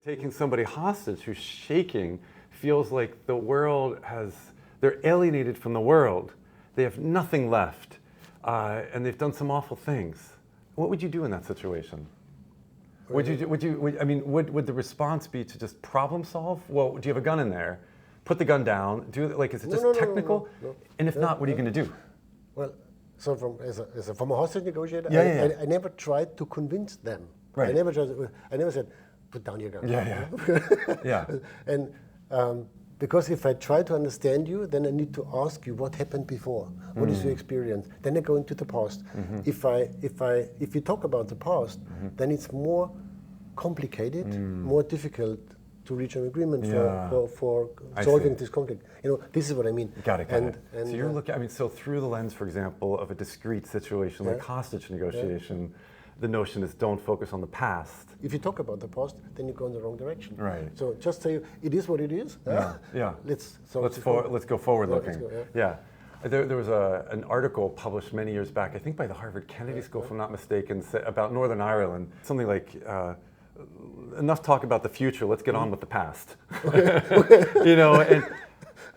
Taking somebody hostage who's shaking feels like the world they're alienated from the world. They have nothing left, and they've done some awful things. What would you do in that situation? Would the response be to just problem solve? Well, do you have a gun in there? Put the gun down. Is it just technical? No. And if not, what are you going to do? Well, so from a hostage negotiator, I never tried to convince them. Right. I never said, put down your gun. Yeah. And because if I try to understand you, then I need to ask you what happened before. What is your experience? Then I go into the past. If you talk about the past, then it's more complicated, more difficult to reach an agreement for solving this conflict. This is what I mean. Got it. And so you're looking. So through the lens, for example, of a discrete situation like hostage negotiation. The notion is don't focus on the past. If you talk about the past, then you go in the wrong direction. Right. So just say it is what it is. Yeah. Let's go forward looking. Yeah. There was an article published many years back, I think by the Harvard Kennedy School, if I'm not mistaken, about Northern Ireland. Something like enough talk about the future. Let's get on with the past. And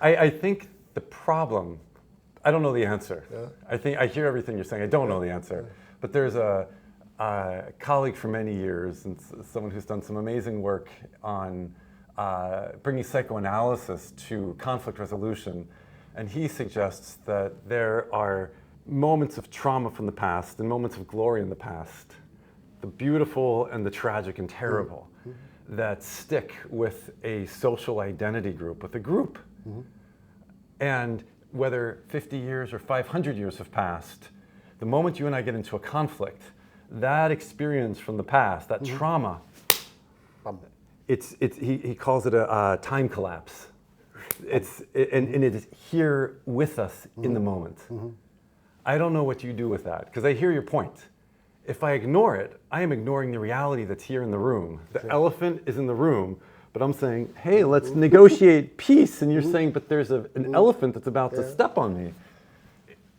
I think the problem. I don't know the answer. I think I hear everything you're saying. I don't know the answer, but there's a colleague for many years and someone who's done some amazing work on bringing psychoanalysis to conflict resolution. And he suggests that there are moments of trauma from the past and moments of glory in the past, the beautiful and the tragic and terrible, that stick with a social identity group, with a group. And whether 50 years or 500 years have passed, the moment you and I get into a conflict, that experience from the past, that trauma, he calls it a time collapse. And it is here with us in the moment. I don't know what you do with that, because I hear your point. If I ignore it, I am ignoring the reality that's here in the room. The elephant is in the room, but I'm saying, hey, let's negotiate peace. And you're saying, but there's an elephant that's about to step on me.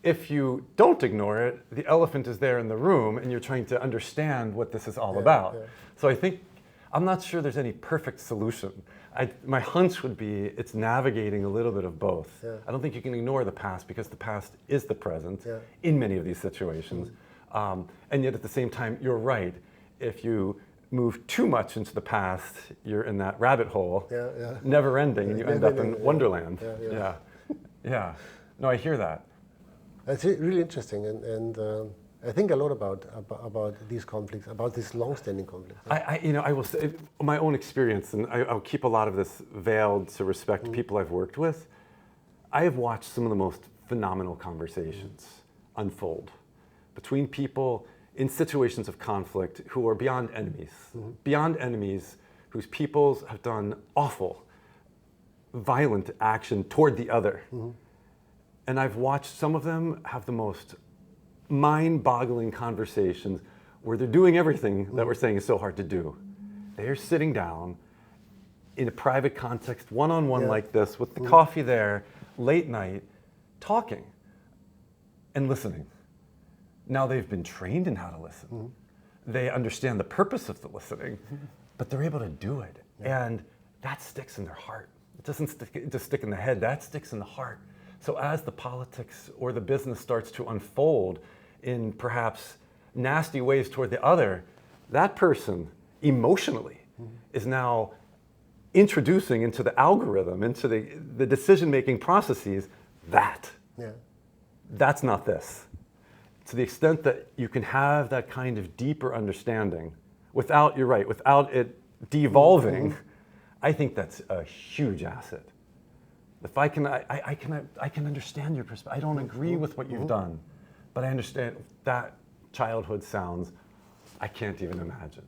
If you don't ignore it, the elephant is there in the room and you're trying to understand what this is all about. So I think, I'm not sure there's any perfect solution. My hunch would be it's navigating a little bit of both. I don't think you can ignore the past because the past is the present in many of these situations. And yet at the same time, you're right. If you move too much into the past, you're in that rabbit hole, never ending, and you end up in Wonderland. Yeah. No, I hear that. It's really interesting, and I think a lot about these conflicts, about these long-standing conflicts. I will say my own experience, and I'll keep a lot of this veiled to respect people I've worked with. I have watched some of the most phenomenal conversations unfold between people in situations of conflict who are beyond enemies, whose peoples have done awful, violent action toward the other. And I've watched some of them have the most mind-boggling conversations where they're doing everything that we're saying is so hard to do. They're sitting down in a private context, one-on-one like this, with the coffee there, late night, talking and listening. Now they've been trained in how to listen. They understand the purpose of the listening, but they're able to do it. And that sticks in their heart. It doesn't just stick in the head, that sticks in the heart. So as the politics or the business starts to unfold in perhaps nasty ways toward the other, that person emotionally is now introducing into the algorithm, into the decision-making processes, that's not this. To the extent that you can have that kind of deeper understanding without, you're right, without it devolving, I think that's a huge asset. If I can understand your perspective. I don't agree with what you've done, but I understand that childhood sounds, I can't even imagine.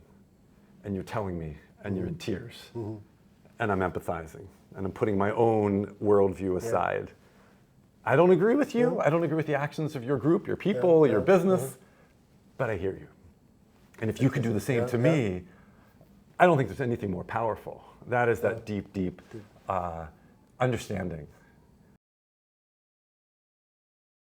And you're telling me, and you're in tears, and I'm empathizing, and I'm putting my own worldview aside. I don't agree with you. I don't agree with the actions of your group, your people, your business, but I hear you. And if you could do the same to me, I don't think there's anything more powerful. That is that deep understanding.